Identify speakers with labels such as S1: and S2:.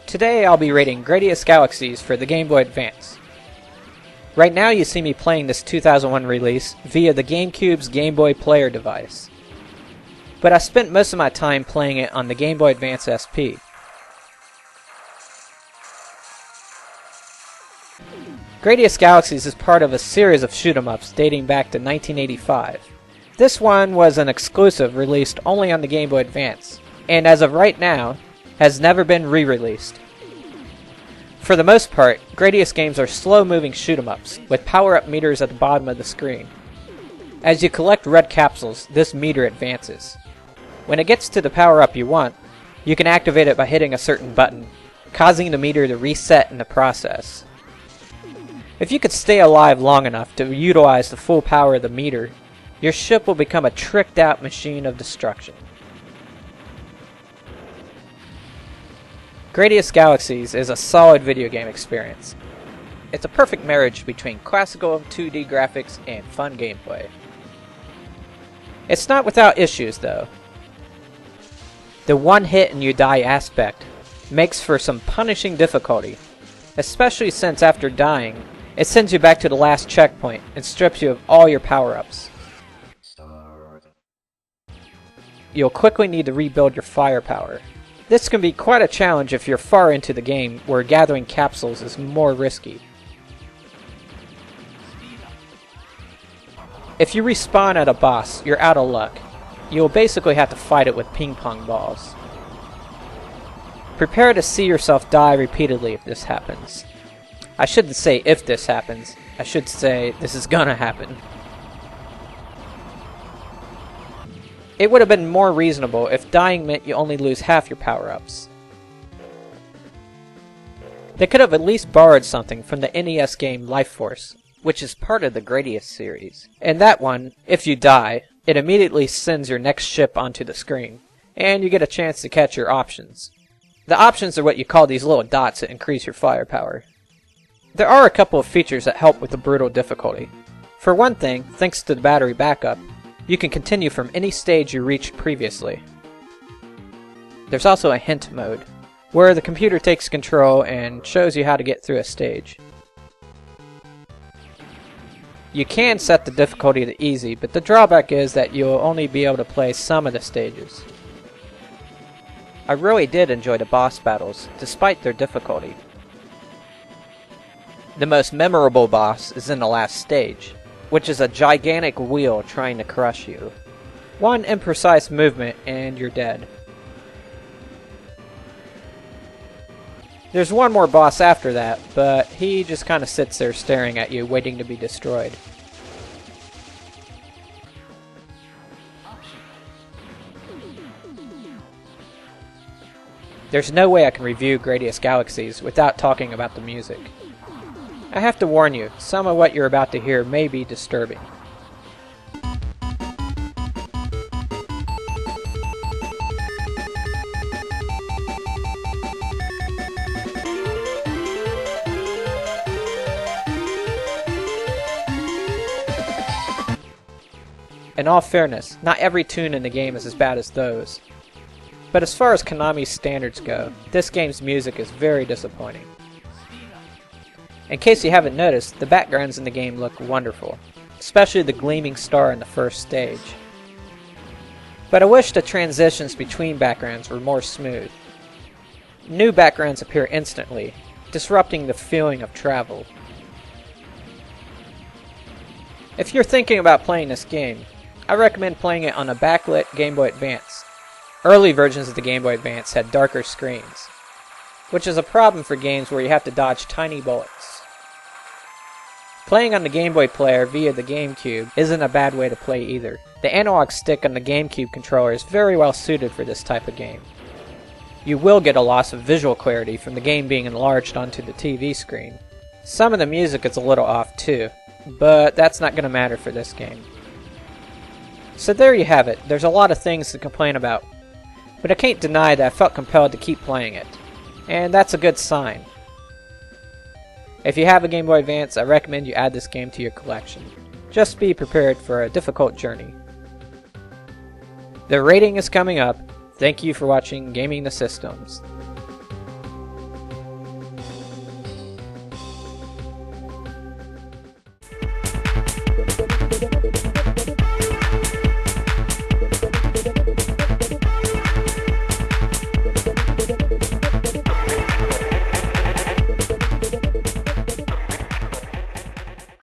S1: Today I'll be rating Gradius Galaxies for the Game Boy Advance. Right now you see me playing this 2001 release via the GameCube's Game Boy Player device. But I spent most of my time playing it on the Game Boy Advance SP. Gradius Galaxies is part of a series of shoot-'em-ups dating back to 1985. This one was an exclusive released only on the Game Boy Advance, and as of right now, has never been re-released. For the most part, Gradius games are slow-moving shoot-'em-ups, with power-up meters at the bottom of the screen. As you collect red capsules, this meter advances. When it gets to the power-up you want, you can activate it by hitting a certain button, causing the meter to reset in the process. If you could stay alive long enough to utilize the full power of the meter, your ship will become a tricked-out machine of destruction. Gradius Galaxies is a solid video game experience. It's a perfect marriage between classical 2D graphics and fun gameplay. It's not without issues though. The one hit and you die aspect makes for some punishing difficulty, especially since after dying, it sends you back to the last checkpoint and strips you of all your power-ups. You'll quickly need to rebuild your firepower. This can be quite a challenge if you're far into the game where gathering capsules is more risky. If you respawn at a boss, you're out of luck. You'll basically have to fight it with ping pong balls. Prepare to see yourself die repeatedly if this happens. I shouldn't say if this happens, I should say this is gonna happen. It would have been more reasonable if dying meant you only lose half your power-ups. They could have at least borrowed something from the NES game Life Force, which is part of the Gradius series. In that one, if you die, it immediately sends your next ship onto the screen, and you get a chance to catch your options. The options are what you call these little dots that increase your firepower. There are a couple of features that help with the brutal difficulty. For one thing, thanks to the battery backup, you can continue from any stage you reached previously. There's also a hint mode, where the computer takes control and shows you how to get through a stage. You can set the difficulty to easy, but the drawback is that you'll only be able to play some of the stages. I really did enjoy the boss battles, despite their difficulty. The most memorable boss is in the last stage, which is a gigantic wheel trying to crush you. One imprecise movement and you're dead. There's one more boss after that, but he just kind of sits there staring at you, waiting to be destroyed. There's no way I can review Gradius Galaxies without talking about the music. I have to warn you, some of what you're about to hear may be disturbing. In all fairness, not every tune in the game is as bad as those. But as far as Konami's standards go, this game's music is very disappointing. In case you haven't noticed, the backgrounds in the game look wonderful, especially the gleaming star in the first stage. But I wish the transitions between backgrounds were more smooth. New backgrounds appear instantly, disrupting the feeling of travel. If you're thinking about playing this game, I recommend playing it on a backlit Game Boy Advance. Early versions of the Game Boy Advance had darker screens, which is a problem for games where you have to dodge tiny bullets. Playing on the Game Boy player via the GameCube isn't a bad way to play either. The analog stick on the GameCube controller is very well suited for this type of game. You will get a loss of visual clarity from the game being enlarged onto the TV screen. Some of the music is a little off too, but that's not going to matter for this game. So there you have it. There's a lot of things to complain about, but I can't deny that I felt compelled to keep playing it, and that's a good sign. If you have a Game Boy Advance, I recommend you add this game to your collection. Just be prepared for a difficult journey. The rating is coming up. Thank you for watching Gaming the Systems.